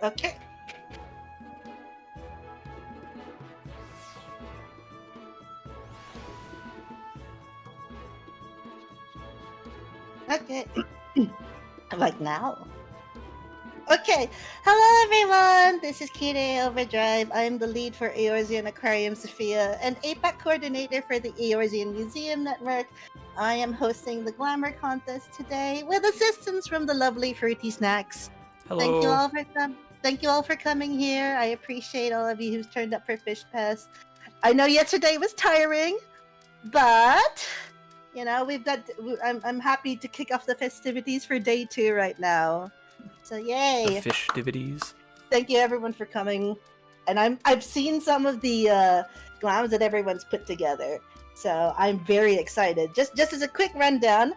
Okay. Okay. Like now. Okay. Hello, everyone. This is Kyrie Overdrive. I'm the lead for Eorzean Aquarium Sophia and APAC coordinator for the Eorzean Museum Network. I am hosting the Glamour contest today with assistance from the lovely Fruity Snacks. Thank you Hello. all for Thank you all for coming here. I appreciate all of you who's turned up for FishFest. I know yesterday was tiring, but we've got. I'm happy to kick off the festivities for day 2 right now. So The yay! festivities. Thank you everyone for coming. And I've seen some of the glams that everyone's put together. So I'm very excited. Just as a quick rundown,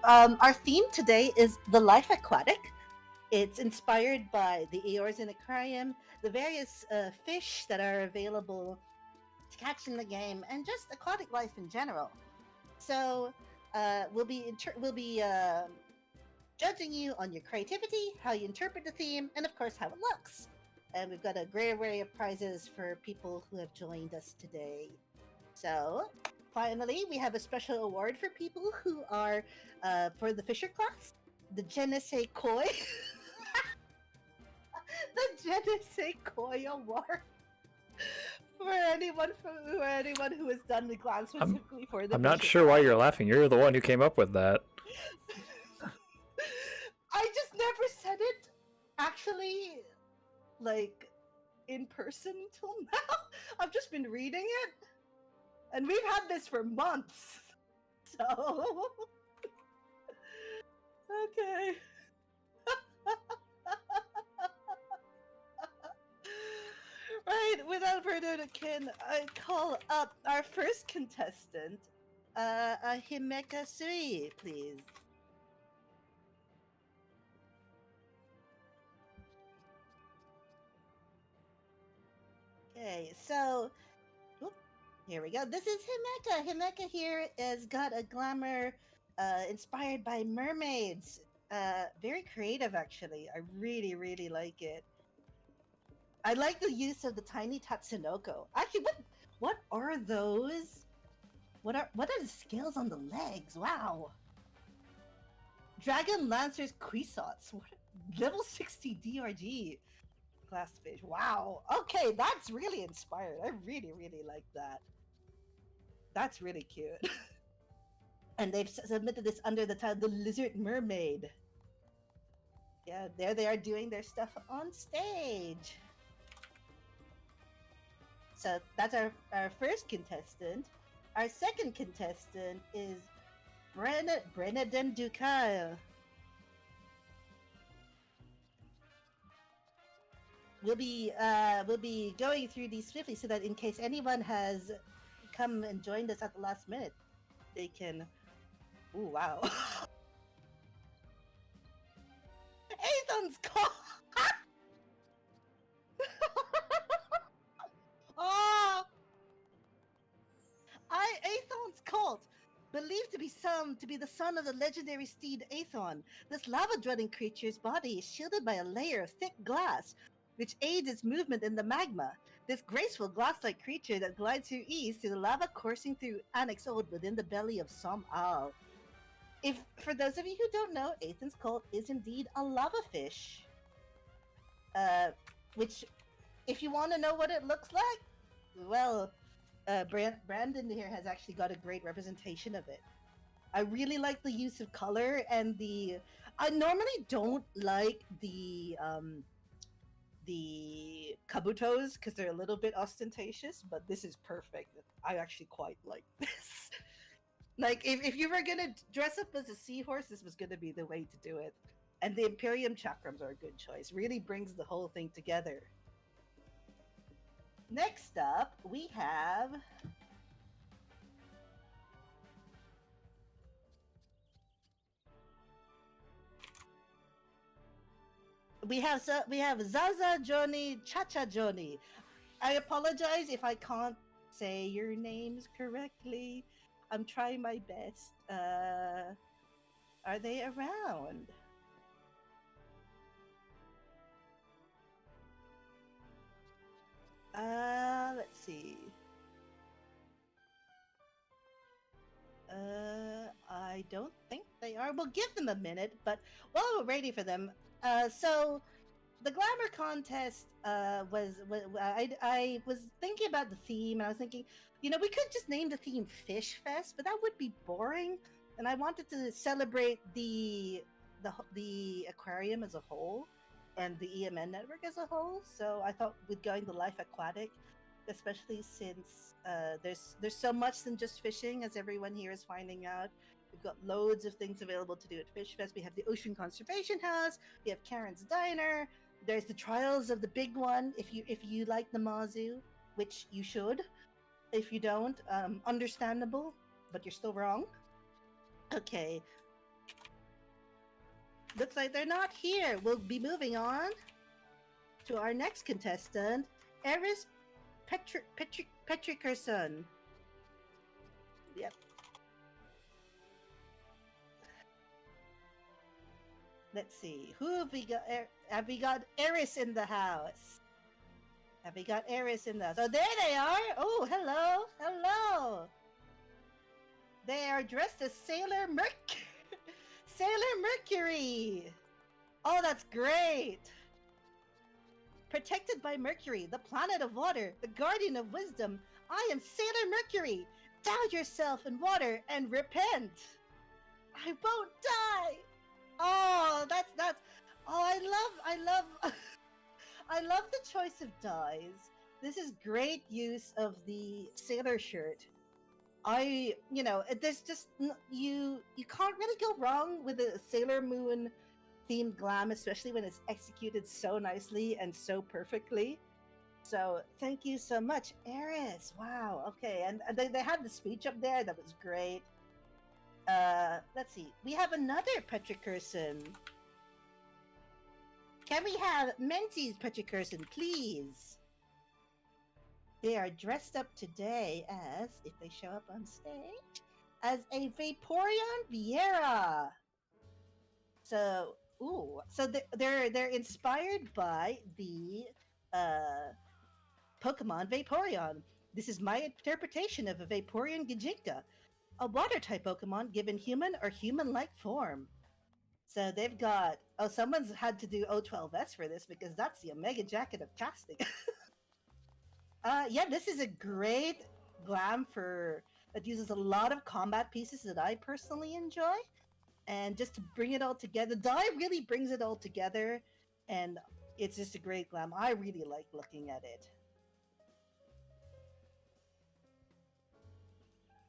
our theme today is the life aquatic. It's inspired by the Eorzean Aquarium, the various fish that are available to catch in the game, and just aquatic life in general. So we'll be judging you on your creativity, how you interpret the theme, and of course how it looks. And we've got a great array of prizes for people who have joined us today. So finally, we have a special award for people who are for the Fisher class, the Je ne sais quoi, the Je ne sais quoi award. For anyone who has done the glance specifically for the I'm not Fisher sure why class. you're laughing. You're the one who came up with that. I just never said it actually, like, in person till now. I've just been reading it, and we've had this for months. So, okay. Right, without further ado, I call up our first contestant, Himeka Sui, please. Okay, so here we go. This is Himeka. Himeka here has got a glamour inspired by mermaids. Very creative, actually. I really, really like it. I like the use of the tiny Tatsunoko. Actually, what are those? What are the scales on the legs? Wow. Dragon Lancers Quisats. What level 60 DRG glassfish. Wow. Okay, that's really inspired. I really, really like that. That's really cute. And they've submitted this under the title The Lizard Mermaid. Yeah, there they are doing their stuff on stage. So that's our first contestant. Our second contestant is Brennan Ducal. We'll be going through these swiftly so that in case anyone has come and joined us at the last minute, they can. Ooh, wow. Ethan's call. Oh, Aethon's cult, believed to be the son of the legendary steed Aethon. This lava-dwelling creature's body is shielded by a layer of thick glass, which aids its movement in the magma. This graceful glass-like creature that glides through ease through the lava coursing through Annex Old within the belly of Som Al. If for those of you who don't know, Aethon's cult is indeed a lava fish. Which, if you want to know what it looks like, well, Brandon here has actually got a great representation of it. I really like the use of color and the. I normally don't like the kabutos because they're a little bit ostentatious, but this is perfect. I actually quite like this. Like, if you were gonna dress up as a seahorse, this was gonna be the way to do it. And the Imperium chakrams are a good choice. Really brings the whole thing together. Next up, we have we have Zaza Joni, Chacha Joni. I apologize if I can't say your names correctly. I'm trying my best. Are they around? don't think they are. We'll give them a minute, but while we're waiting for them, so the Glamour contest I was thinking about the theme, and I was thinking, we could just name the theme FishFest, but that would be boring. And I wanted to celebrate the aquarium as a whole, and the EMN network as a whole. So I thought with going the life aquatic, especially since there's so much than just fishing, as everyone here is finding out. We've got loads of things available to do at FishFest. We have the Ocean Conservation House. We have Karen's Diner. There's the trials of the big one. If you like the Mazu, which you should. If you don't, understandable, but you're still wrong. Okay. Looks like they're not here. We'll be moving on to our next contestant, Eris Petrikerson. Yep. Let's see. Who have we got? Have we got Eris in the house? Have we got Eris in the house? Oh, there they are! Oh, hello! Hello! They are dressed as Sailor Mercury! Oh, that's great! Protected by Mercury, the planet of water, the guardian of wisdom, I am Sailor Mercury! Down yourself in water and repent! I won't die! Oh, that's oh, I love I love the choice of dyes. This is great use of the sailor shirt. There's just you can't really go wrong with a Sailor Moon themed glam, especially when it's executed so nicely and so perfectly. So thank you so much, Eris. Wow. Okay, and they had the speech up there. That was great. Let's see. We have another Petrikerson. Can we have Menzies Petrikerson, please? They are dressed up today as, if they show up on stage, as a Vaporeon Vieira. So, they're inspired by the Pokemon Vaporeon. This is my interpretation of a Vaporeon Gijinka, a water-type Pokemon given human or human-like form. So they've got... Oh, someone's had to do O12S for this, because that's the Omega Jacket of casting. Yeah, this is a great glam that uses a lot of combat pieces that I personally enjoy. And just to bring it all together, dye really brings it all together, and it's just a great glam. I really like looking at it.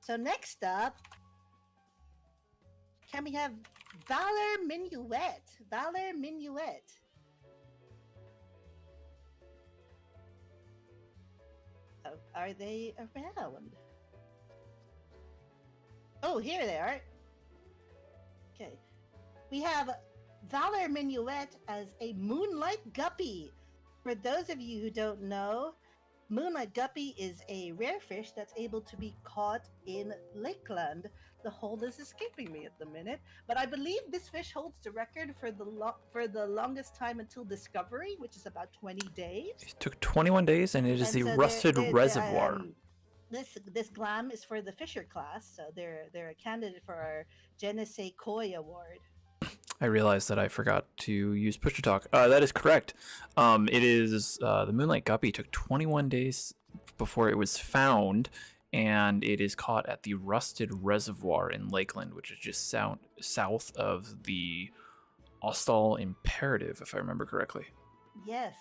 So next up, can we have Valor Minuet? Valor Minuet. Oh, are they around? Oh, here they are. Okay. We have Valor Minuet as a Moonlight Guppy. For those of you who don't know, Moonlight Guppy is a rare fish that's able to be caught in Lakeland. The hold is escaping me at the minute, but I believe this fish holds the record for the longest time until discovery, which is about 20 days. It took 21 days, and it is the Rusted Reservoir. This glam is for the Fisher class, so they're a candidate for our Genesee Koi Award. I realized that I forgot to use push to talk. That is correct. It is the Moonlight Guppy took 21 days before it was found, and it is caught at the Rusted Reservoir in Lakeland, which is just south of the Austral Imperative, if I remember correctly. Yes,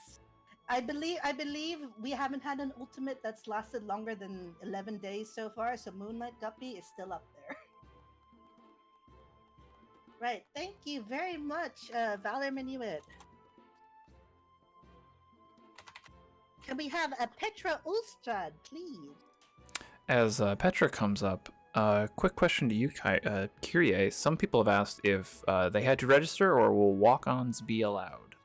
I believe we haven't had an ultimate that's lasted longer than 11 days so far, so Moonlight Guppy is still up there. Right, thank you very much, Valor Minuet. Can we have a Petra Ulstrad, please? As Petra comes up, quick question to you, Kyrie. Some people have asked if they had to register, or will walk-ons be allowed?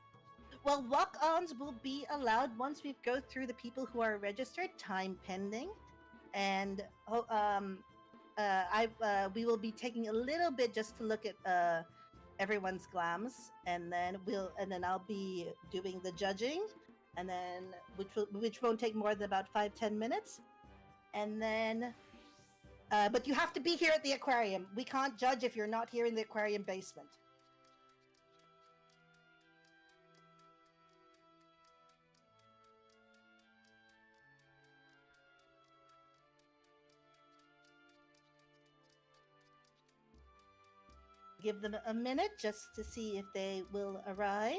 Well, walk-ons will be allowed once we go through the people who are registered, time pending, and we will be taking a little bit just to look at everyone's glams, and then I'll be doing the judging, and then which won't take more than about 5-10 minutes, and then But you have to be here at the aquarium. We can't judge if you're not here in the aquarium basement. Give them a minute just to see if they will arrive.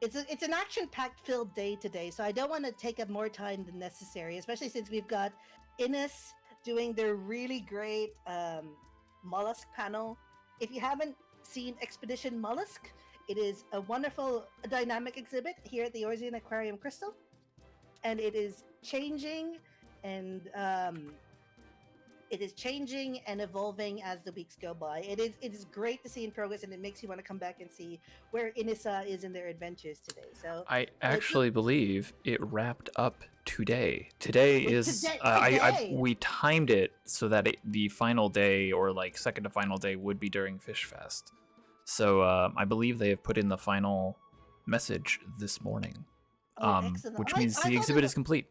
It's an action-packed filled day today, so I don't want to take up more time than necessary, especially since we've got Innes doing their really great mollusk panel. If you haven't seen Expedition Mollusk, it is a wonderful dynamic exhibit here at the Orzean Aquarium Crystal, and it is changing and evolving as the weeks go by. It is great to see in progress, and it makes you want to come back and see where Inissa is in their adventures today. So I actually believe it wrapped up today. Today is we timed it so that the final day, or like second to final day, would be during FishFest. So I believe they have put in the final message this morning, which means the exhibit is complete.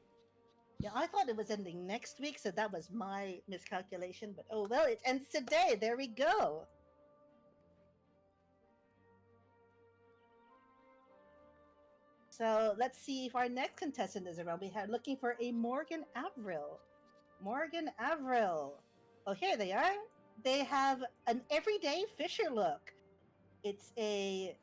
Yeah, I thought it was ending next week, so that was my miscalculation. But oh well, it ends today. There we go. So let's see if our next contestant is around. We are looking for a Morgan Avril. Morgan Avril. Oh, here they are. They have an everyday fisher look. It's a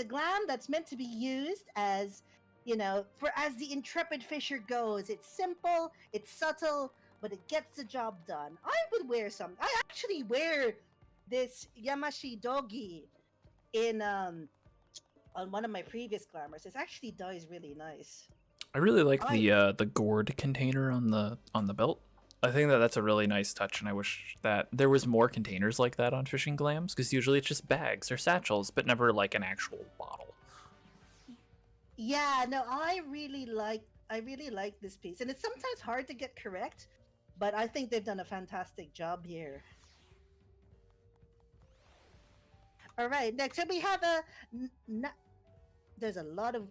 glam that's meant to be used as, you know, for as the intrepid fisher goes. It's simple, it's subtle, but it gets the job done. I would wear some. I actually wear this Yamashi Dogi in on one of my previous glamours. It actually dyes really nice. I really like the gourd container on the belt. I think that's a really nice touch, and I wish that there was more containers like that on fishing glams, because usually it's just bags or satchels, but never like an actual bottle. Yeah, no, I really like this piece, and it's sometimes hard to get correct, but I think they've done a fantastic job here. All right, next we have there's a lot of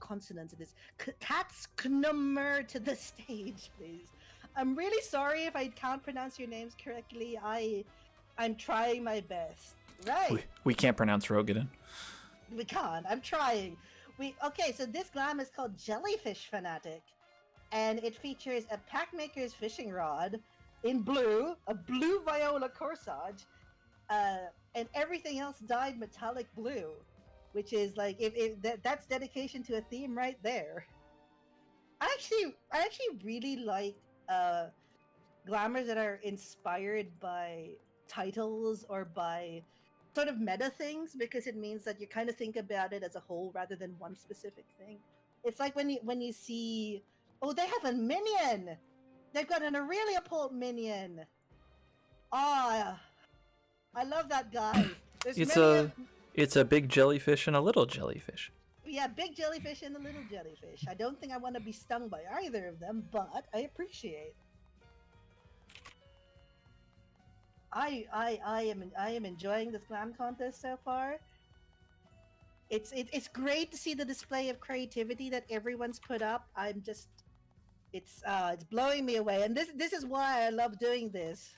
consonants in this. Cats Knummer to the stage, please. I'm really sorry if I can't pronounce your names correctly. I'm trying my best. Right. We can't pronounce Rogaden. We can't. I'm trying. Okay, so this glam is called Jellyfish Fanatic, and it features a Packmaker's fishing rod in blue, a blue viola corsage, and everything else dyed metallic blue, which is like that's dedication to a theme right there. I actually really like glamours that are inspired by titles or by sort of meta things, because it means that you kind of think about it as a whole rather than one specific thing. It's like when you see, oh, they have a minion. They've got an Aurelia Pult minion. Ah, I love that guy. It's a big jellyfish and a little jellyfish. Yeah, big jellyfish and a little jellyfish. I don't think I want to be stung by either of them, but I appreciate. I am enjoying this glam contest so far. It's great to see the display of creativity that everyone's put up. It's blowing me away, and this is why I love doing this.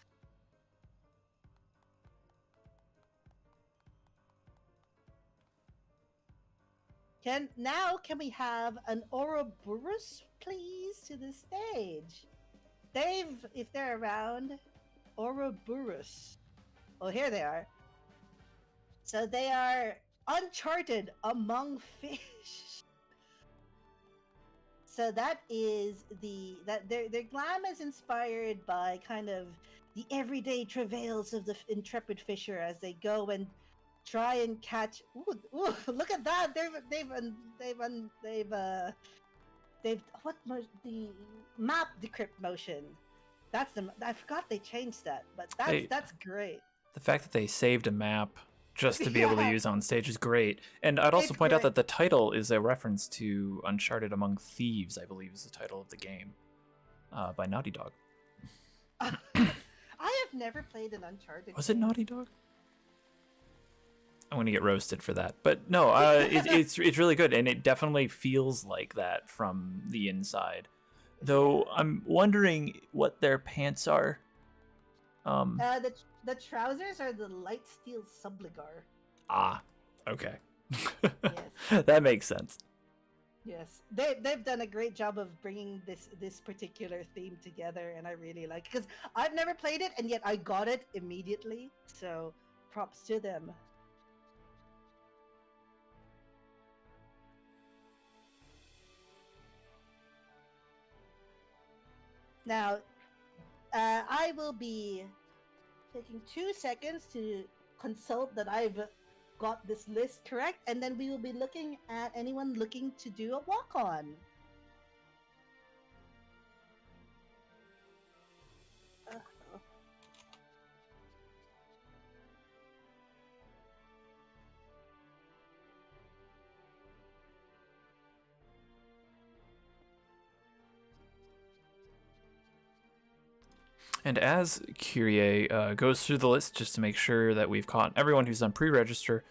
Can we have an Ouroboros, please, to the stage? Dave, if they're around. Ouroboros. Oh, here they are. So they are uncharted among fish. So that is their glam is inspired by kind of the everyday travails of the intrepid fisher as they go and try and catch. Ooh, look at that! They've the map decrypt motion. I forgot they changed that, but that's great. The fact that they saved a map just to be able to use on stage is great. And I'd also point out that the title is a reference to Uncharted Among Thieves, I believe is the title of the game, by Naughty Dog. I have never played an Uncharted Was it Naughty Dog? I'm gonna get roasted for that, but no, it's really good, and it definitely feels like that from the inside. Though Yeah. I'm wondering what their pants are. The trousers are the light steel subligar. Okay. Yes. That makes sense. Yes, they've done a great job of bringing this particular theme together, and I really like it because I've never played it, and yet I got it immediately. So props to them. Now, I will be taking 2 seconds to consult that I've got this list correct, and then we will be looking at anyone looking to do a walk on. And as Kyrie goes through the list just to make sure that we've caught everyone who's done pre-register,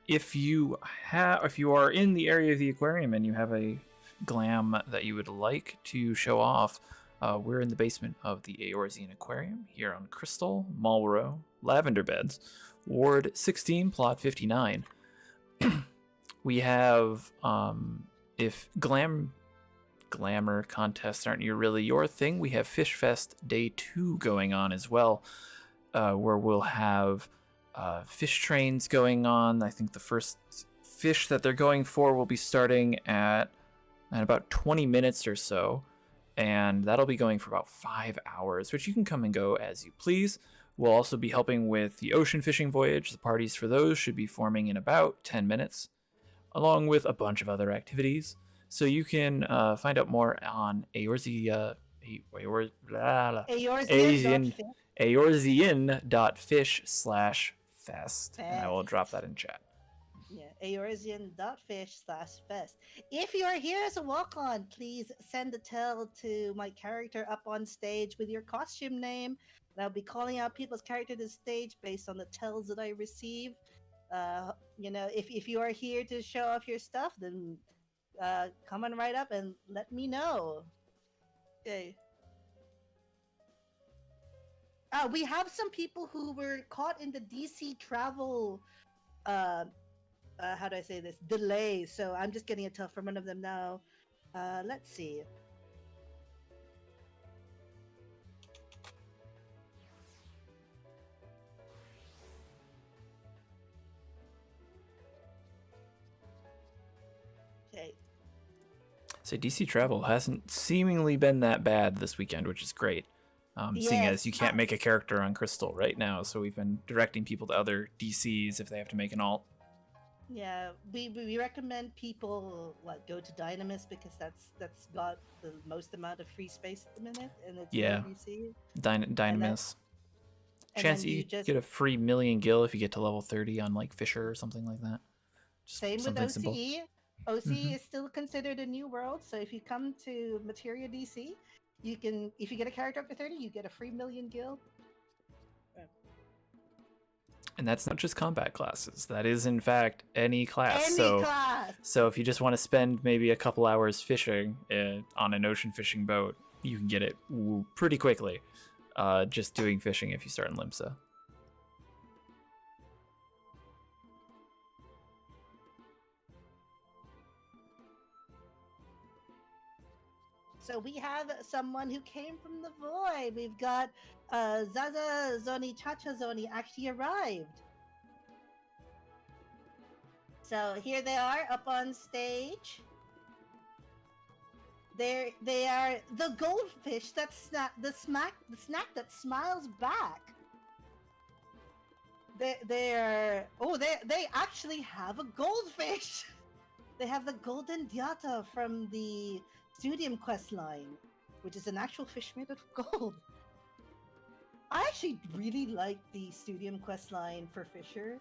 if you are in the area of the aquarium and you have a glam that you would like to show off, we're in the basement of the Eorzean Aquarium here on Crystal, Marlborough, Lavender Beds, Ward 16, Plot 59. We have, if glamour contests aren't really your thing, we have FishFest Day 2 going on as well, where we'll have fish trains going on. I think the first fish that they're going for will be starting at about 20 minutes or so, and that'll be going for about 5 hours, which you can come and go as you please. We'll also be helping with the ocean fishing voyage. The parties for those should be forming in about 10 minutes, along with a bunch of other activities. So you can find out more on Eorzean.fish/fest, and I will drop that in chat. Yeah, Eorzean.fish/fest. If you are here as a walk-on, please send a tell to my character up on stage with your costume name, and I'll be calling out people's character to the stage based on the tells that I receive. If you are here to show off your stuff, then come on right up and let me know. Okay. We have some people who were caught in the DC travel how do I say this, delay. So I'm just getting a tell from one of them now. Let's see. Okay. So DC travel hasn't seemingly been that bad this weekend, which is great. Seeing as you can't make a character on Crystal right now, so we've been directing people to other DCs if they have to make an alt. Yeah, we recommend people go to Dynamis because that's got the most amount of free space at the minute, and it's DC. Dynamis. Chance you get a free million gil if you get to level 30 on like Fisher or something like that. Just same with OCE. Simple. OCE is still considered a new world, so if you come to Materia DC, you can, if you get a character up to 30, you get a free million gil. And that's not just combat classes. That is, in fact, any class. Class. So if you just want to spend maybe a couple hours fishing on an ocean fishing boat, you can get it pretty quickly. Just doing fishing if you start in Limsa. So we have someone who came from the void. We've got Zaza Zoni Chacha Zoni actually arrived. So here they are up on stage. They are the goldfish that the snack that smiles back. They actually have a goldfish. They have the golden diata from the Studium quest line, which is an actual fish made of gold. I actually really like the Studium quest line for Fisher.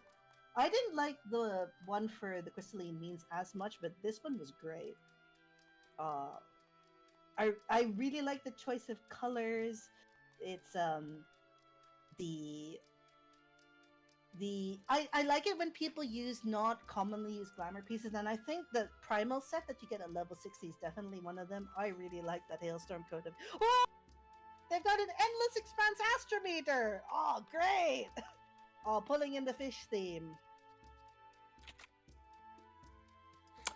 I didn't like the one for the crystalline means as much, but this one was great. I really like the choice of colors. It's the I like it when people use not commonly used glamour pieces, and I think the primal set that you get at level 60 is definitely one of them. I really like that hailstorm coat of. Oh, they've got an endless expanse astrometer. Oh, great! Oh, pulling in the fish theme.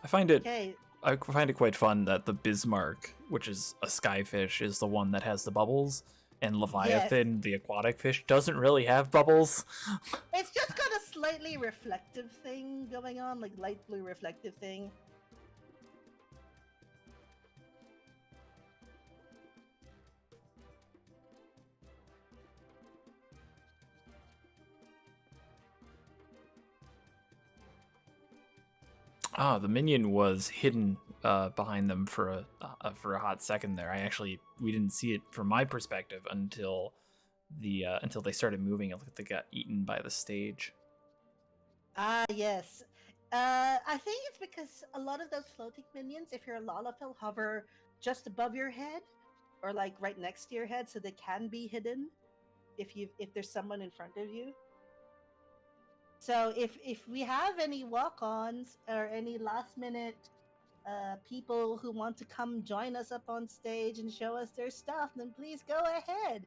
I find it Okay. quite fun that the Bismarck, which is a skyfish, is the one that has the bubbles, and Leviathan, Yes. the aquatic fish, doesn't really have bubbles. It's just got a slightly reflective thing going on, like light blue reflective thing. Ah, the minion was hidden behind them for a hot second there. We didn't see it from my perspective until until they started moving. It looked like they got eaten by the stage. Ah, yes. I think it's because a lot of those floating minions, if you're a Lalafell, hover just above your head, or like right next to your head, so they can be hidden if there's someone in front of you. So if we have any walk-ons or any last-minute people who want to come join us up on stage and show us their stuff, then please go ahead.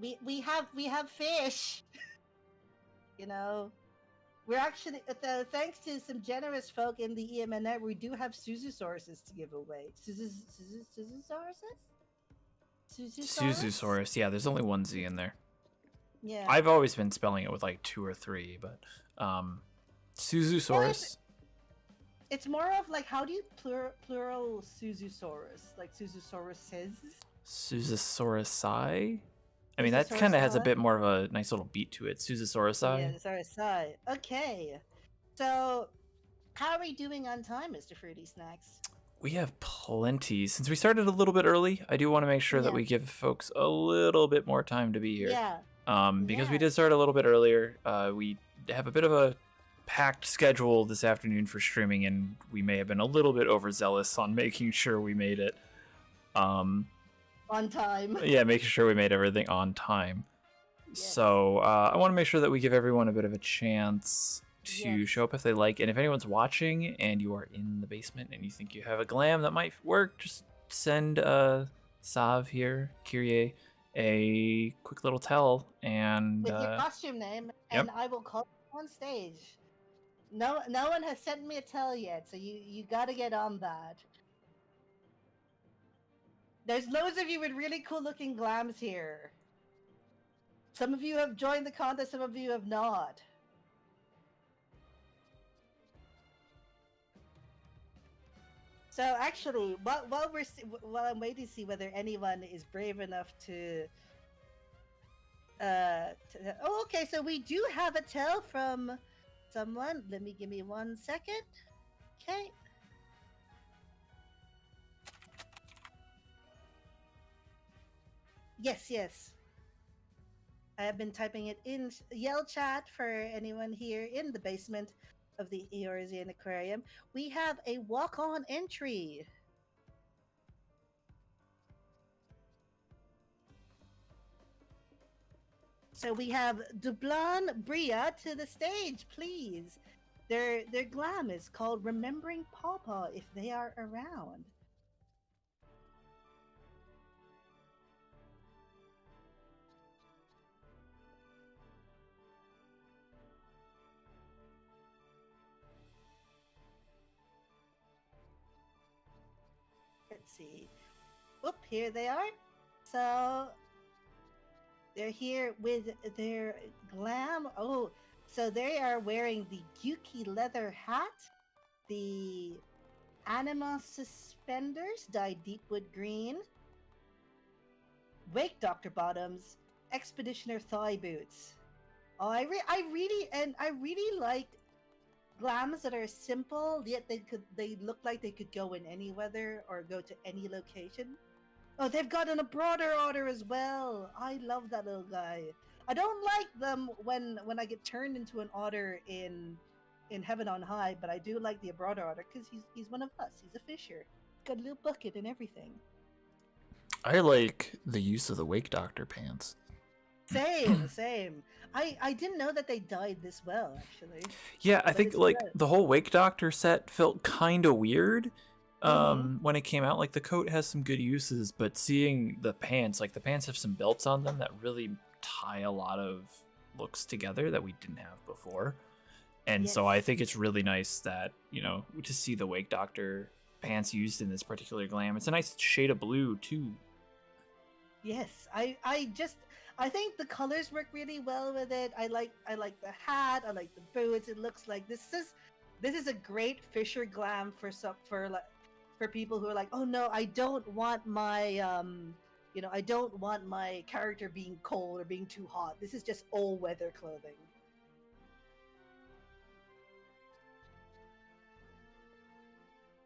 We have fish. You know, we're actually thanks to some generous folk in the EMNet, we do have Sususauruses to give away. Sususauruses? Suzusaurus, yeah, there's only one Z in there. Yeah. I've always been spelling it with like 2 or 3, but Suzusaurus. It's more of like, how do you plural Suzusaurus? Like Sususauruses? Suzusaurusai? I mean, that kind of has a bit more of a nice little beat to it. Suzusaurusai. Yeah, Saurusai. Okay. So, how are we doing on time, Mr. Fruity Snacks? We have plenty. Since we started a little bit early, I do want to make sure that we give folks a little bit more time to be here. Yeah. Because we did start a little bit earlier. We have a bit of a packed schedule this afternoon for streaming, and we may have been a little bit overzealous on making sure we made it. On time. Yeah, making sure we made everything on time. Yes. So I want to make sure that we give everyone a bit of a chance to show up if they like. And if anyone's watching and you are in the basement and you think you have a glam that might work, just send Sav here, Kyrie, a quick little tell, and with your costume name, and I will call you on stage. No one has sent me a tell yet, so you got to get on that. There's loads of you with really cool looking glams here. Some of you have joined the contest, some of you have not. So actually, while I'm waiting to see whether anyone is brave enough to oh, okay, so we do have a tell from someone. Give me 1 second. Okay. Yes. I have been typing it in Yell chat for anyone here in the basement of the Eorzean Aquarium. We have a walk-on entry. So we have Dublan Bria to the stage, please. Their glam is called Remembering Pawpaw if they are around. Let's see. Oop, here they are. So they're here with their glam. Oh, so they are wearing the Gyuki leather hat, the Anima suspenders dyed deepwood green, Wake Doctor bottoms, Expeditioner thigh boots. Oh, I really like glams that are simple, yet they look like they could go in any weather or go to any location. Oh, they've gotten a broader otter as well. I love that little guy. I don't like them when I get turned into an otter in Heaven on High, but I do like the broader otter because he's one of us. He's a fisher. Got a little bucket and everything. I like the use of the Wake Doctor pants. Same. I didn't know that they died this well, actually. Yeah, I But think it's like good. the whole Wake Doctor set felt kind of weird Mm-hmm. when it came out. Like the coat has some good uses, but seeing the pants, like the pants have some belts on them that really tie a lot of looks together that we didn't have before. And so I Yes. think it's really nice that, to see the Wake Doctor pants used in this particular glam. It's a nice shade of blue too. Yes. I think the colors work really well with it. I like the hat, I like the boots. It looks like this is a great Fisher glam for people who are like, "Oh no, I don't want my I don't want my character being cold or being too hot. This is just all weather clothing."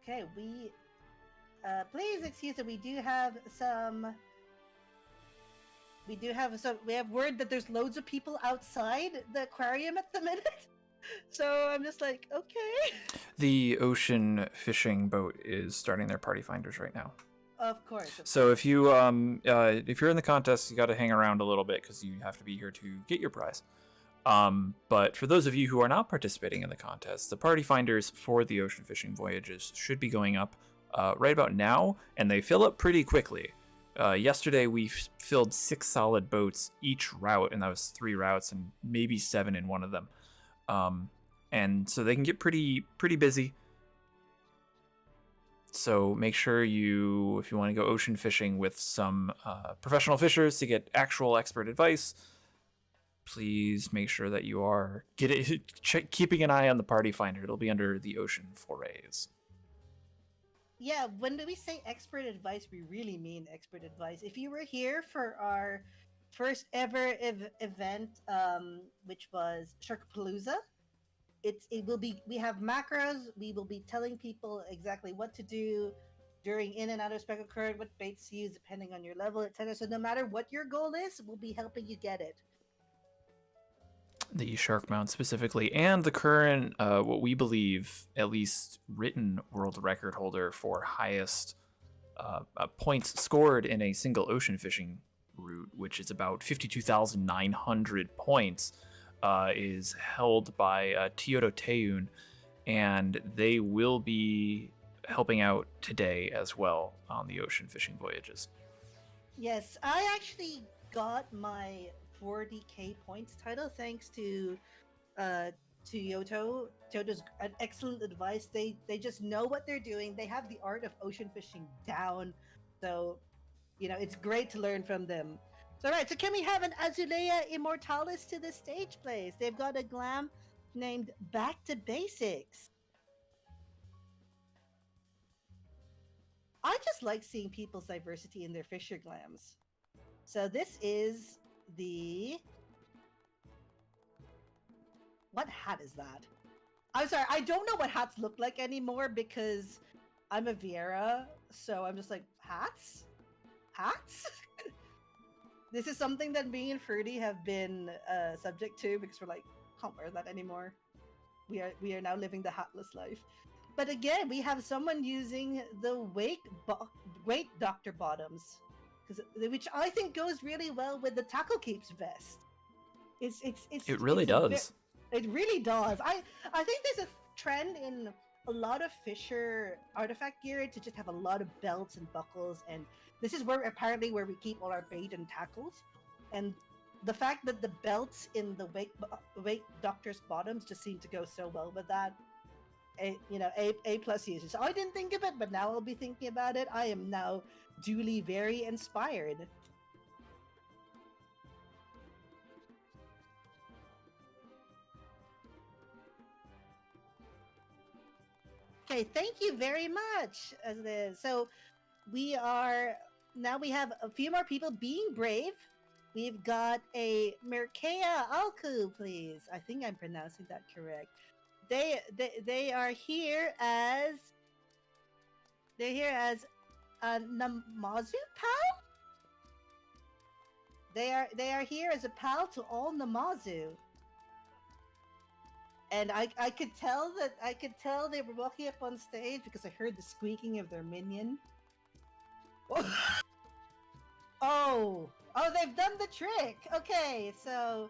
Okay, please excuse that we have word that there's loads of people outside the aquarium at the minute. So I'm just like, okay. The ocean fishing boat is starting their party finders right now. Of course. So if you're in the contest, you got to hang around a little bit because you have to be here to get your prize. But for those of you who are not participating in the contest, the party finders for the ocean fishing voyages should be going up right about now, and they fill up pretty quickly. Yesterday we filled 6 solid boats each route, and that was 3 routes and maybe 7 in one of them. And so they can get pretty busy. So make sure if you want to go ocean fishing with some professional fishers to get actual expert advice, please make sure that you are keeping an eye on the party finder. It'll be under the ocean forays. Yeah, when we say expert advice, we really mean expert advice. If you were here for our first ever event, which was Sharkapalooza, we have macros. We will be telling people exactly what to do during in and out of speckled current, what baits to use depending on your level, etc. So no matter what your goal is, we'll be helping you get it. The shark mount specifically, and the current, what we believe, at least written world record holder for highest points scored in a single ocean fishing route, which is about 52,900 points, is held by Tioto Teun, and they will be helping out today as well on the ocean fishing voyages. Yes, I actually got my 40k points title thanks to Toyoto's excellent advice. They just know what they're doing. They have the art of ocean fishing down. So, it's great to learn from them. So right, so can we have an Azulea Immortalis to the stage, please? They've got a glam named Back to Basics. I just like seeing people's diversity in their Fisher glams. So this is what hat is that? I'm sorry, I don't know what hats look like anymore because I'm a Viera, so I'm just like, hats? This is something that me and Fruity have been subject to because we're like, can't wear that anymore. We are now living the hatless life. But again, we have someone using the Wake Doctor bottoms, which I think goes really well with the Tackle Keeps vest. It really does. It really does. I think there's a trend in a lot of Fisher artifact gear to just have a lot of belts and buckles, and this is where we keep all our bait and tackles. And the fact that the belts in the Wake Doctor's bottoms just seem to go so well with that. A plus users. So I didn't think of it, but now I'll be thinking about it. I am now duly very inspired. Okay, thank you very much. So we have a few more people being brave. We've got a Merkea Alku, please. I think I'm pronouncing that correct. They are here as a Namazu pal. They are here as a pal to all Namazu. And I could tell they were walking up on stage because I heard the squeaking of their minion. Oh, Oh, they've done the trick. Okay, so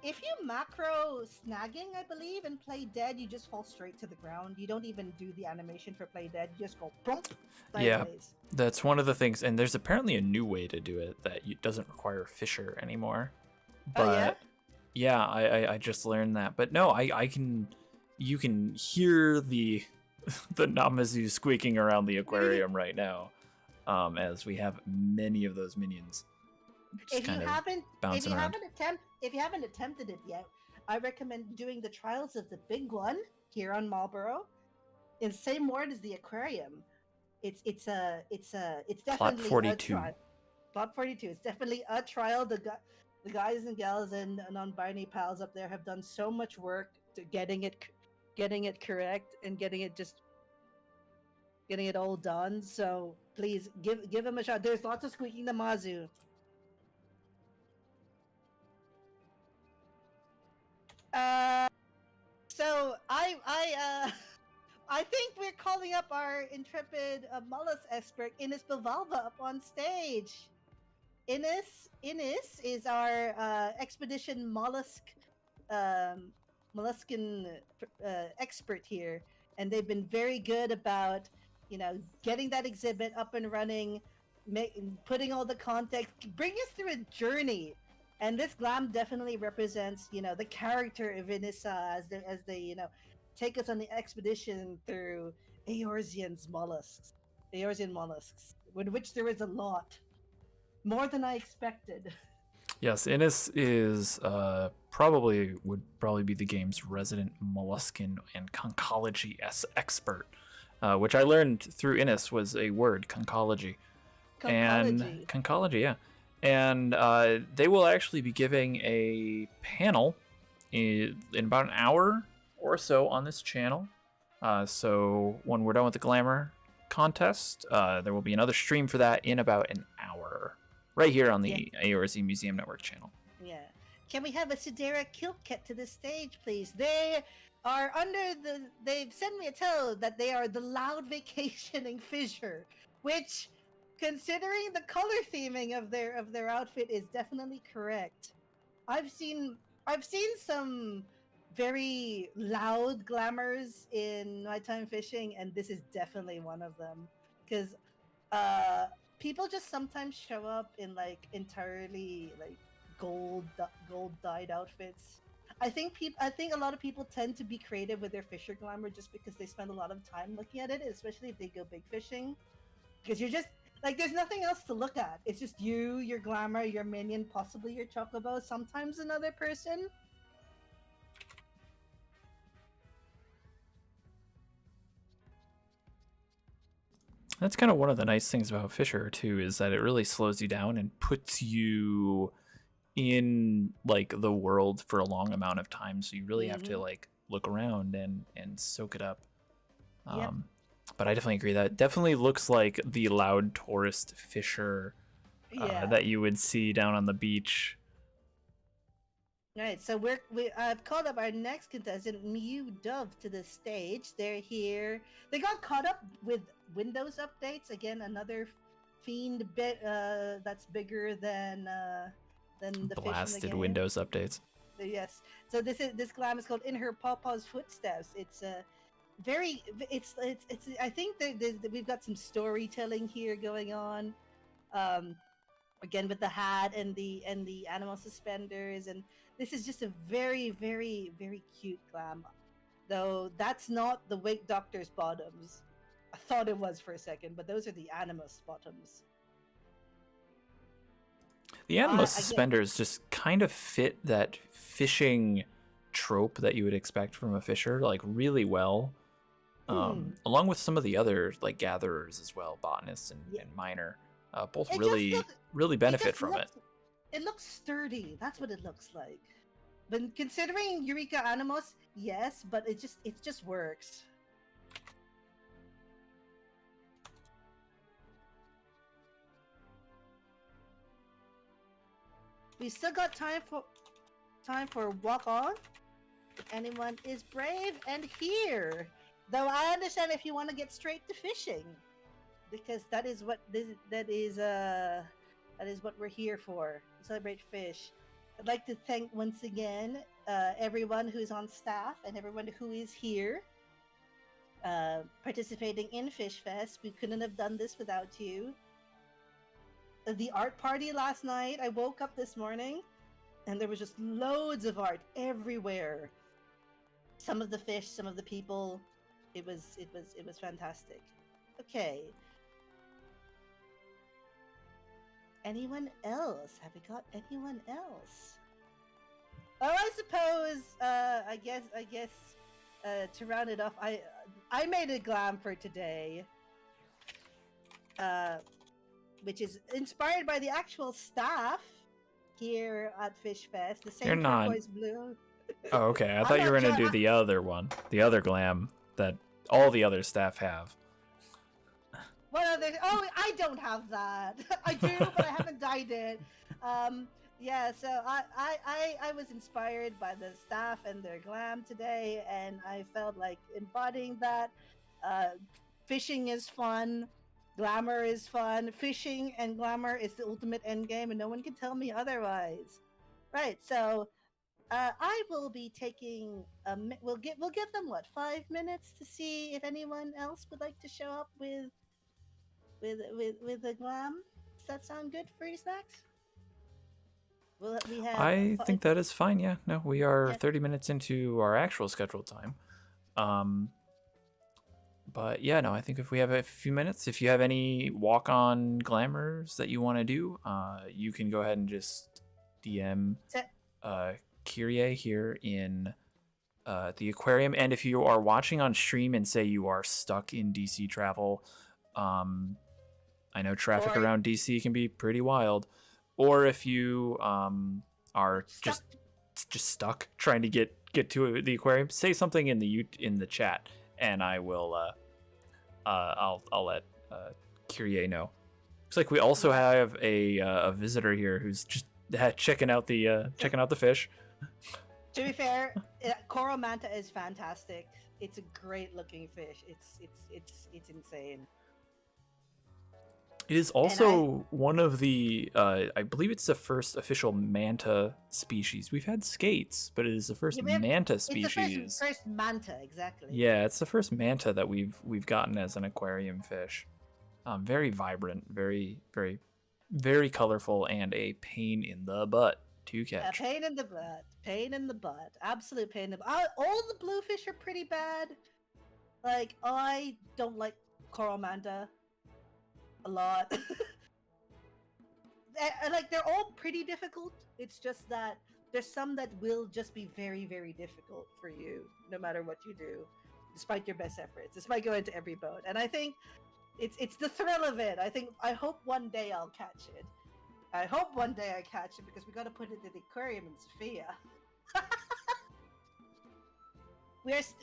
if you macro snagging, I believe, and play dead, you just fall straight to the ground. You don't even do the animation for play dead. You just go plump sideways. Yeah, that's one of the things. And there's apparently a new way to do it that doesn't require Fisher anymore. But Oh yeah. yeah, I just learned that. But no, I can. You can hear the the Namazu squeaking around the aquarium right now, as we have many of those minions. Just If you kind of haven't, bouncing around. if you haven't attempted it yet, I recommend doing the trials of the big one here on Marlborough, in the same ward as the aquarium. It's Plot definitely a 42. trial. Plot 42. It's definitely a trial. The guys and gals and non-binary pals up there have done so much work to getting it correct and getting it all done. So please give them a shot. There's lots of squeaking the Mazu. So I think we're calling up our intrepid mollusk expert Ines Bivalva up on stage. Ines is our expedition molluscan expert here, and they've been very good about getting that exhibit up and running, putting all the context, bring us through a journey. And this glam definitely represents, the character of Inissa as they take us on the expedition through Eorzean mollusks, with which there is a lot, more than I expected. Yes, Innis is would probably be the game's resident molluscan and conchology expert, which I learned through Innis was a word, conchology. And conchology, yeah. And they will actually be giving a panel in about an hour or so on this channel. So when we're done with the Glamour contest, there will be another stream for that in about an hour, right here on the AORZ Museum Network channel. Yeah. Can we have a Sidera Kiltket to the stage, please? They are they've sent me a tell that they are the loud vacationing fissure, which, considering the color theming of their outfit, is definitely correct. I've seen some very loud glamours in my time fishing, and this is definitely one of them. Because people just sometimes show up in entirely gold dyed outfits. I think a lot of people tend to be creative with their fisher glamour just because they spend a lot of time looking at it, especially if they go big fishing. Because you're just there's nothing else to look at. It's just you, your glamour, your minion, possibly your chocobo, sometimes another person. That's kind of one of the nice things about Fisher too, is that it really slows you down and puts you in the world for a long amount of time. So you really have to look around and soak it up. Yep. But I definitely agree that it definitely looks like the loud tourist fisher that you would see down on the beach. All right, so I've called up our next contestant, Mew Dove, to the stage. They're here. They got caught up with Windows updates. Again, another fiend bit that's bigger than the blasted fish in the game. Windows updates. Yes. So this glam is called In Her Pawpaw's Footsteps. It's I think we've got some storytelling here going on. Again with the hat and the animal suspenders, and this is just a very, very, very cute glam. Though that's not the Wake Doctor's bottoms. I thought it was for a second, but those are the Animus bottoms. The Animus suspenders just kind of fit that fishing trope that you would expect from a fisher really well. Along with some of the other gatherers as well, botanists and miner, both really benefit from it. It looks sturdy. That's what it looks like. But considering Eureka Animus, yes, but it just works. We still got time for walk on. If anyone is brave and here. Though I understand if you want to get straight to fishing, because that is what That is what we're here for. Celebrate fish. I'd like to thank once again everyone who's on staff and everyone who is here participating in FishFest. We couldn't have done this without you. The art party last night, I woke up this morning and there was just loads of art everywhere. Some of the fish, some of the people. It was fantastic. Okay. Anyone else? Have we got anyone else? Oh, I suppose. I guess. To round it off, I made a glam for today. Which is inspired by the actual staff here at FishFest. The same turquoise blue. Oh, okay. I thought you were gonna do the other one, the other glam that all the other staff have. What other? Oh, I don't have that. I do, but I haven't dyed it. Yeah. So I was inspired by the staff and their glam today, and I felt like embodying that. Fishing is fun. Glamour is fun. Fishing and glamour is the ultimate end game, and no one can tell me otherwise. Right. So. I will be taking. We'll give them what 5 minutes to see if anyone else would like to show up with a glam. Does that sound good for you, Snacks? We have. I think that is fine. Yeah. No, we are 30 minutes into our actual scheduled time. But yeah, no, I think if we have a few minutes, if you have any walk-on glamours that you want to do, you can go ahead and just DM. Kyrie here in the aquarium, and if you are watching on stream and say you are stuck in DC travel, I know traffic around DC can be pretty wild, or if you are just stuck trying to get to the aquarium, say something in the chat, and I will I'll let Kyrie know. Looks like we also have a visitor here who's just checking out the fish. To be fair, coral manta is fantastic. It's a great looking fish. It's insane. It is also one of the I believe it's the first official manta species. We've had skates, but it is the first manta species. It's the first manta, exactly. Yeah, it's the first manta that we've gotten as an aquarium fish. Very vibrant, very very very colorful, and a pain in the butt to catch. A pain in the butt, absolute pain in the butt. All the bluefish are pretty bad. Like, I don't like coral manta a lot. Like, they're all pretty difficult. It's just that there's some that will just be very, very difficult for you, no matter what you do, despite your best efforts, despite going to every boat. And I think it's the thrill of it. I hope one day I'll catch it. I hope one day I catch it, because we got to put it in the aquarium in Sophia.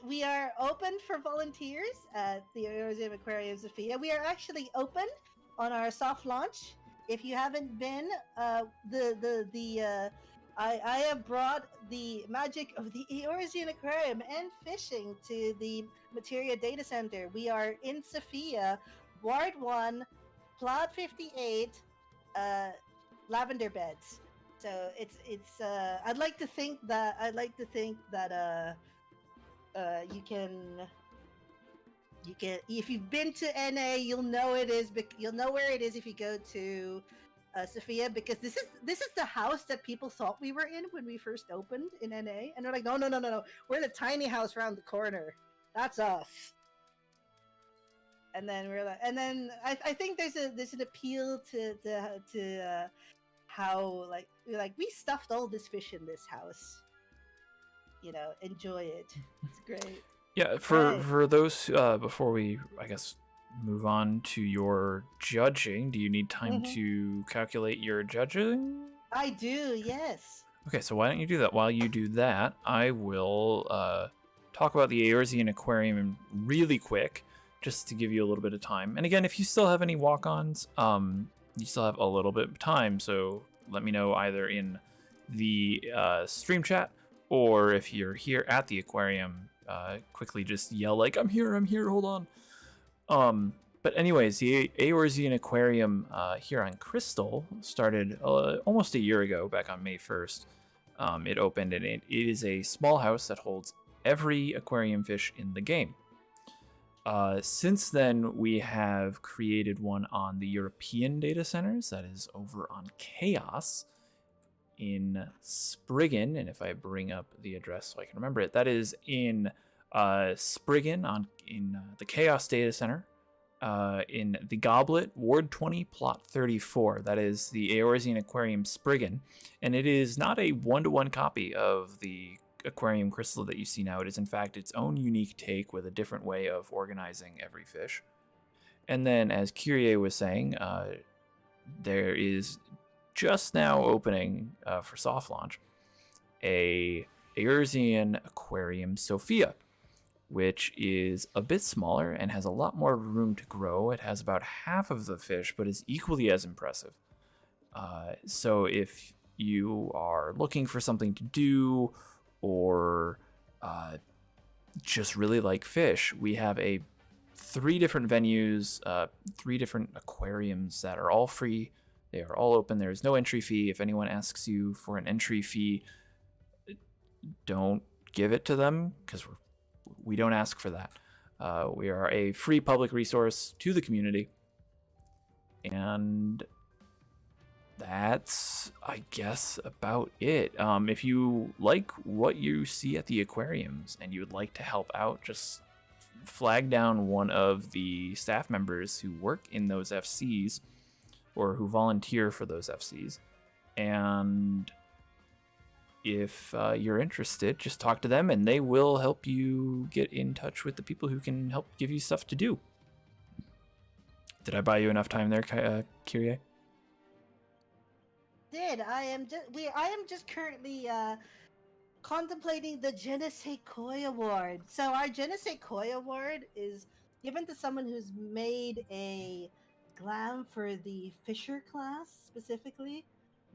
We are open for volunteers at the Museum Aquarium Sophia. We are actually open on our soft launch. If you haven't been, I have brought the magic of the Eorzean Aquarium and fishing to the Materia Data Center. We are in Sophia, Ward 1, Plot 58, lavender beds. So it's I'd like to think that you can if you've been to NA, you'll know where it is if you go to Sophia, because this is the house that people thought we were in when we first opened in NA, and they're like, no, we're in a tiny house around the corner. That's us. And then I think there's an appeal to how like we stuffed all this fish in this house. Enjoy it. It's great. Yeah, for those before we, I guess, move on to your judging, do you need time to calculate your judging? I do, yes. Okay, so why don't you do that? While you do that, I will talk about the Eorzean Aquarium really quick, just to give you a little bit of time. And again, if you still have any walk-ons, you still have a little bit of time, so let me know either in the stream chat, or if you're here at the aquarium, quickly just yell like, I'm here, hold on. But anyways, the Eorzean Aquarium here on Crystal started almost a year ago, back on May 1st. It opened, and it is a small house that holds every aquarium fish in the game. Since then, we have created one on the European data centers. That is over on Chaos in Spriggan. And if I bring up the address so I can remember it, that is in Spriggan in the Chaos data center. In the Goblet, Ward 20, Plot 34. That is the Eorzean Aquarium Spriggan. And it is not a one-to-one copy of the aquarium crystal that you see now. It is, in fact, its own unique take with a different way of organizing every fish. And then, as Kyrie was saying, there is just now opening for soft launch a Eorzean Aquarium Sophia, which is a bit smaller and has a lot more room to grow. It has about half of the fish, but is equally as impressive. So if you are looking for something to do, or just really like fish, we have 3 different venues, 3 different aquariums that are all free. They are all open. There is no entry fee. If anyone asks you for an entry fee, don't give it to them, because we don't ask for that. We are a free public resource to the community. And that's, I guess, about it. If you like what you see at the aquariums and you would like to help out, just flag down one of the staff members who work in those FCs or who volunteer for those FCs. And if you're interested, just talk to them and they will help you get in touch with the people who can help give you stuff to do. Did I buy you enough time there, Kyrie? I am just currently contemplating the Je ne sais quoi award. So our Je ne sais quoi award is given to someone who's made a glam for the Fisher class specifically,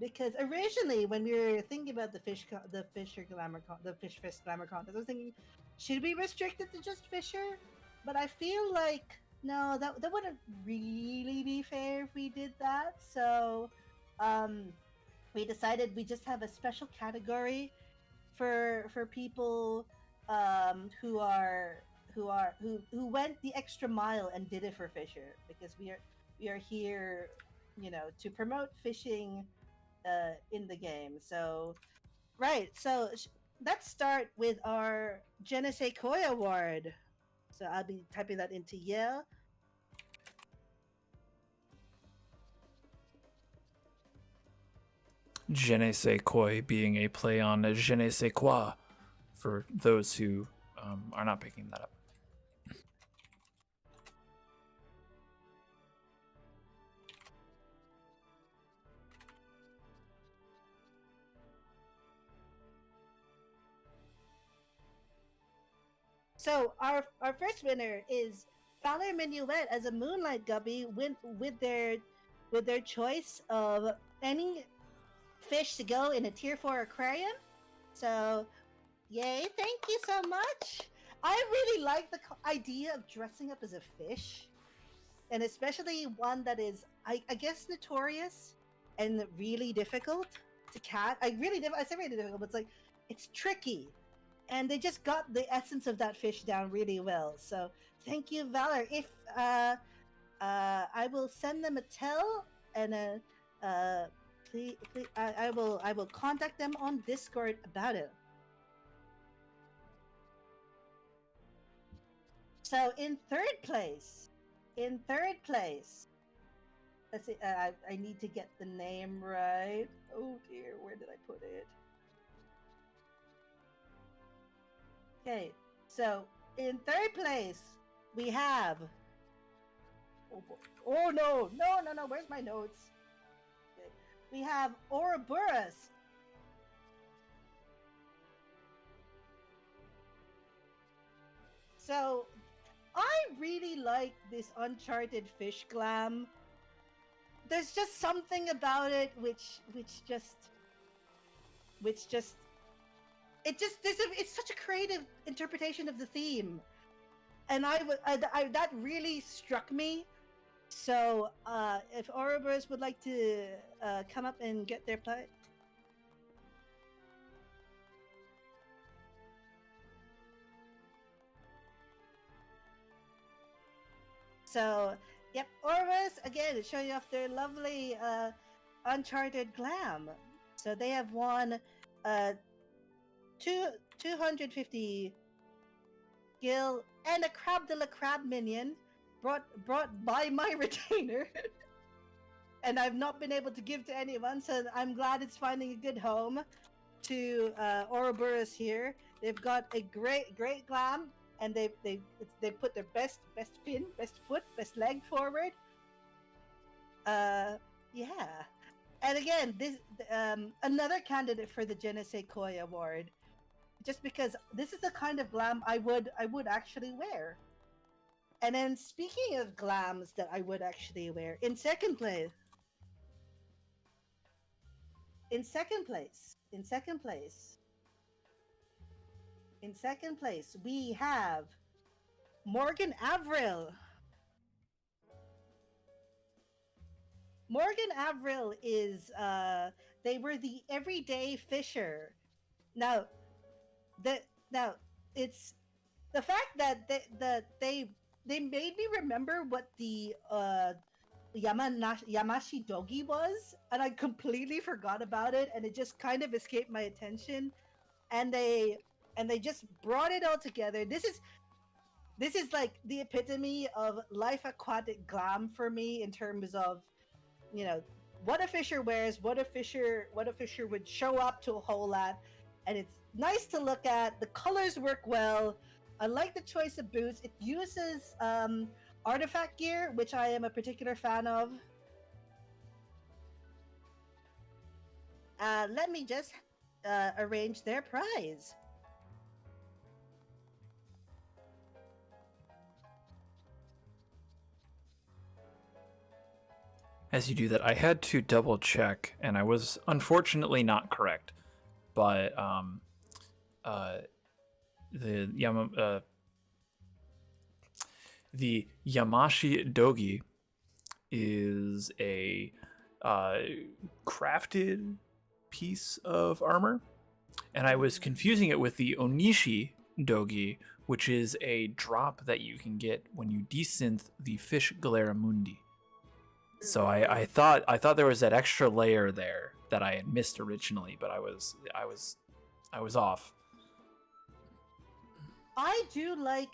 because originally when we were thinking about the FishFest Glamour contest, I was thinking, should we restrict it to just Fisher? But I feel like no, that wouldn't really be fair if we did that. So we decided we just have a special category for people who went the extra mile and did it for Fisher, because we are here, to promote fishing in the game. So right, so let's start with our Je ne sais quoi award. So I'll be typing that into Yale. Je ne sais quoi being a play on je ne sais quoi, for those who are not picking that up. So our first winner is Valor Minuet as a Moonlight Guppy with their choice of any fish to go in a tier 4 aquarium. So yay, thank you so much. I really like the idea of dressing up as a fish, and especially one that is, I guess, notorious and really difficult to catch. I say really difficult, but it's tricky. And they just got the essence of that fish down really well. So thank you, Valor. If I will send them a tell, and please, I will contact them on Discord about it. So in third place, let's see. I need to get the name right. Oh dear, where did I put it? Okay, so in third place we have. Oh boy! Oh no! Where's my notes? Okay. We have Ouroboros. So I really like this Uncharted fish glam. There's just something about it which it's such a creative interpretation of the theme, and that really struck me So, if Ouroboros would like to come up and get their play. So, yep, Ouroboros, again, showing off their lovely Uncharted glam. So they have won 250 gil and a Crab de la Crab minion brought by my retainer. And I've not been able to give to anyone, so I'm glad it's finding a good home to Ouroboros here. They've got a great glam, and they put their best fin, best foot, best leg forward. Yeah. And again, this another candidate for the Je ne sais quoi award, just because this is the kind of glam I would actually wear. And then speaking of glams that I would actually wear, in second place, we have Morgan Avril. Morgan Avril is they were the everyday fisher. Now it's the fact that they made me remember what the Yamashi Dogi was, and I completely forgot about it, and it just kind of escaped my attention. And they just brought it all together. This is like the epitome of life aquatic glam for me in terms of, you know, what a fisher wears, what a fisher would show up to a hole at, and it's nice to look at. The colors work well. I like the choice of boots. It uses artifact gear, which I am a particular fan of. Let me just arrange their prize. As you do that, I had to double check, and I was unfortunately not correct. But the Yamashi Dogi is a crafted piece of armor, and I was confusing it with the Onishi Dogi, which is a drop that you can get when you desynth the fish Galeramundi. So I thought there was that extra layer there that I had missed originally, but I was off. I do like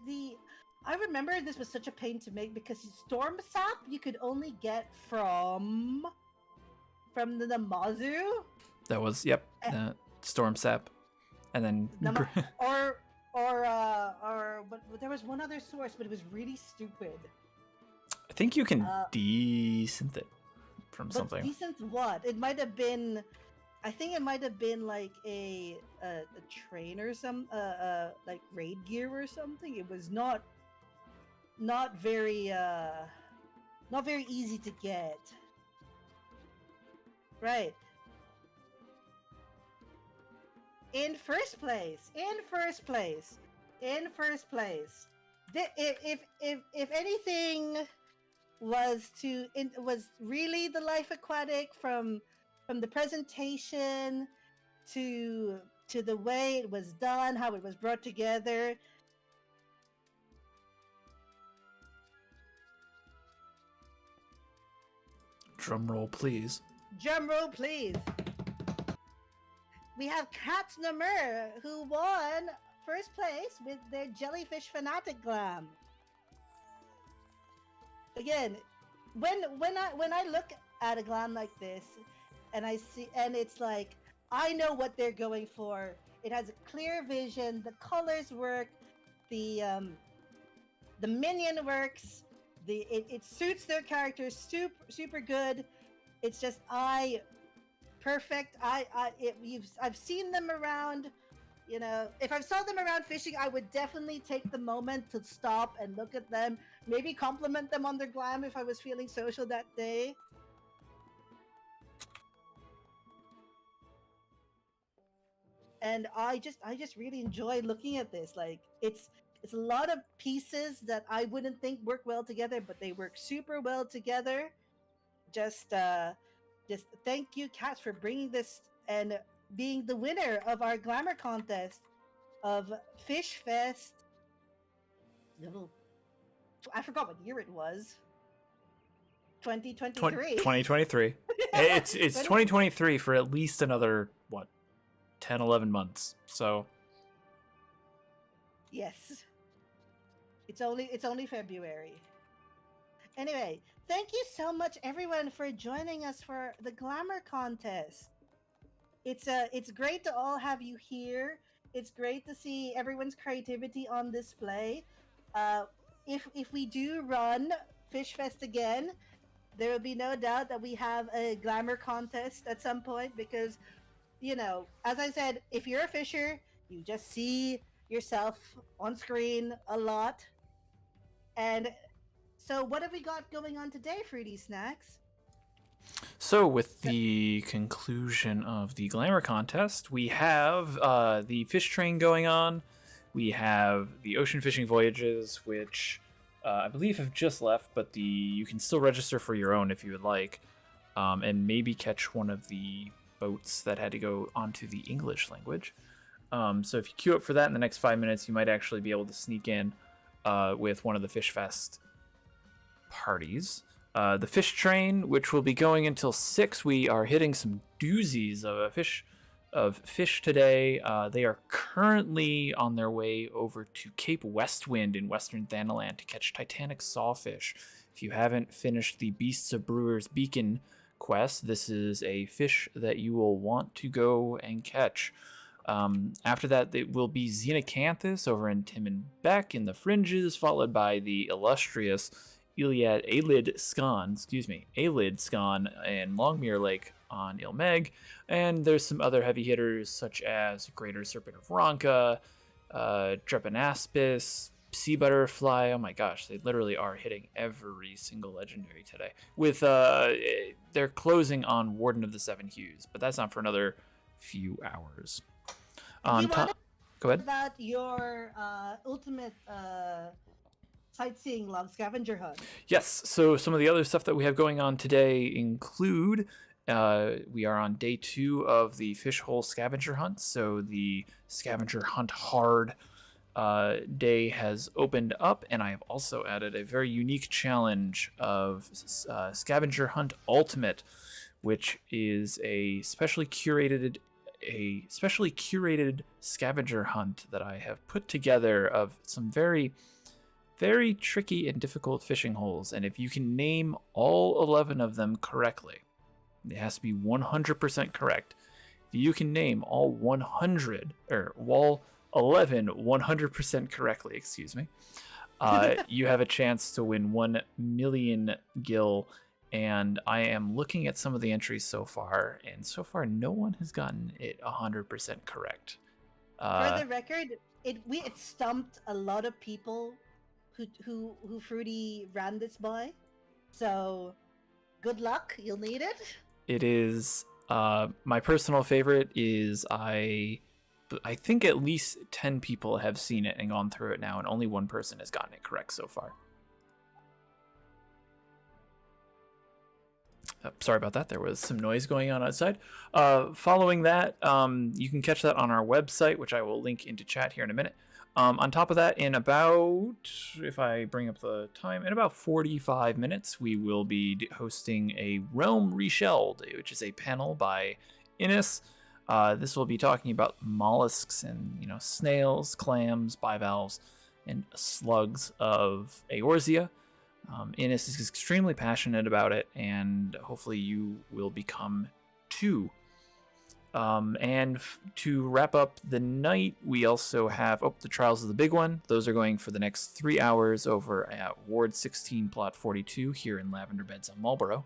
the. I remember this was such a pain to make because storm sap you could only get from the Namazu. That was storm sap, and then or but there was one other source, but it was really stupid. I think you can desynth it from something. Desynth what? It might have been. I think it might have been like a train or some like raid gear or something. It was not very easy to get. Right. In first place. If anything was really the life aquatic from the presentation to the way it was done, how it was brought together. Drum roll, please. Drum roll, please. We have Kat Namur, who won first place with their Jellyfish Fanatic glam. Again, when I look at a glam like this, and I see, and it's like, I know what they're going for. It has a clear vision. The colors work. The minion works. It suits their characters super good. It's just perfect. I've seen them around. You know, if I saw them around fishing, I would definitely take the moment to stop and look at them. Maybe compliment them on their glam if I was feeling social that day. And I just really enjoy looking at this. Like, it's It's a lot of pieces that I wouldn't think work well together, but they work super well together. Just thank you, Cats, for bringing this and being the winner of our Glamour contest of FishFest. I forgot what year it was. 2023. 2023. It's 2023 for at least another 10, 11 months. So yes, it's only February. Anyway, thank you so much, everyone, for joining us for the Glamour contest. It's great to all have you here. It's great to see everyone's creativity on display. If we do run FishFest again, there will be no doubt that we have a Glamour contest at some point because, as I said, if you're a fisher, you just see yourself on screen a lot. And so, what have we got going on today, Fruity Snacks? So, with the conclusion of the Glamour contest, we have the fish train going on. We have the ocean fishing voyages, which I believe have just left, but you can still register for your own if you would like, and maybe catch one of the boats that had to go onto the English language. So if you queue up for that in the next 5 minutes, you might actually be able to sneak in with one of the FishFest parties. The fish train, which will be going until 6, we are hitting some doozies of fish today. They are currently on their way over to Cape Westwind in Western Thanaland to catch Titanic sawfish. If you haven't finished the Beasts of Brewer's Beacon quest, this is a fish that you will want to go and catch. After that, it will be Xenacanthus over in Tim and Beck in the Fringes, followed by the illustrious Alid Scan in Longmere Lake on Ilmeg, and there's some other heavy hitters such as Greater Serpent of Ronka, Drepanaspis, Sea Butterfly. Oh my gosh, they literally are hitting every single legendary today. With they're closing on Warden of the Seven Hues, but that's not for another few hours. On top, go ahead. About your ultimate sightseeing log scavenger hunt. Yes, so some of the other stuff that we have going on today include we are on day 2 of the fish hole scavenger hunt. So the scavenger hunt hard day has opened up, and I have also added a very unique challenge of scavenger hunt ultimate, which is a specially curated scavenger hunt that I have put together of some very, very tricky and difficult fishing holes. And if you can name all 11 of them correctly, it has to be 100% correct. If you can name all 100, or all 11 100% correctly, excuse me, you have a chance to win 1 million gil. And I am looking at some of the entries so far, and so far no one has gotten it 100% correct. For the record, it stumped a lot of people who Fruity ran this by. So good luck, you'll need it. It is my personal favorite is I think at least 10 people have seen it and gone through it now, and only one person has gotten it correct so far. Sorry about that. There was some noise going on outside. Following that, you can catch that on our website, which I will link into chat here in a minute. On top of that, in about, if I bring up the time, in about 45 minutes, we will be hosting a Realm Reshelled, which is a panel by Innes. This will be talking about mollusks and snails, clams, bivalves, and slugs of Eorzea. Innes is extremely passionate about it, and hopefully you will become too. And to wrap up the night, we also have the Trials of the Big One. Those are going for the next 3 hours over at Ward 16, Plot 42 here in Lavender Beds on Marlborough.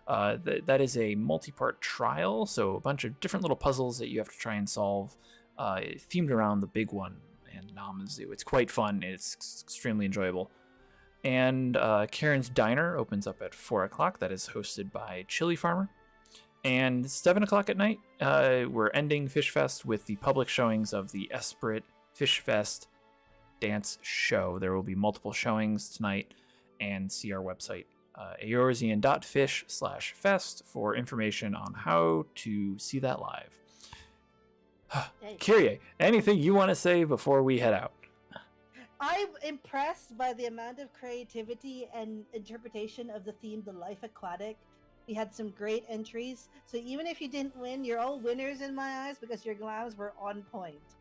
That is a multi-part trial, so a bunch of different little puzzles that you have to try and solve, themed around the Big One and Namazu. It's quite fun. It's extremely enjoyable. And Karen's Diner opens up at 4 o'clock. That is hosted by Chili Farmer. And 7 o'clock at night, we're ending FishFest with the public showings of the Esprit FishFest dance show. There will be multiple showings tonight, and see our website, eorzean.fish/fest, for information on how to see that live. Kyrie, anything you want to say before we head out? I'm impressed by the amount of creativity and interpretation of the theme, The Life Aquatic. We had some great entries, so even if you didn't win, you're all winners in my eyes because your glams were on point.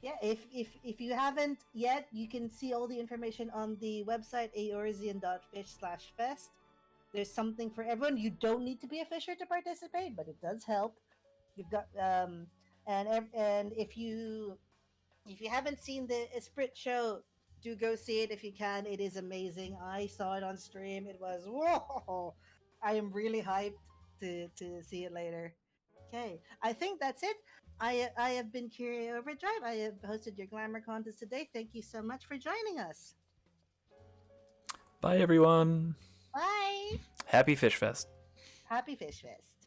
Yeah, if you haven't yet, you can see all the information on the website eorzean.fish/fest. There's something for everyone. You don't need to be a fisher to participate, but it does help. You've got and if you haven't seen the Esprit show, do go see it if you can. It is amazing. I saw it on stream. It was whoa! I am really hyped to see it later. Okay, I think that's it. I have been Kyrie Overdrive. I have hosted your Glamour contest today. Thank you so much for joining us. Bye, everyone. Bye. Happy FishFest. Happy FishFest.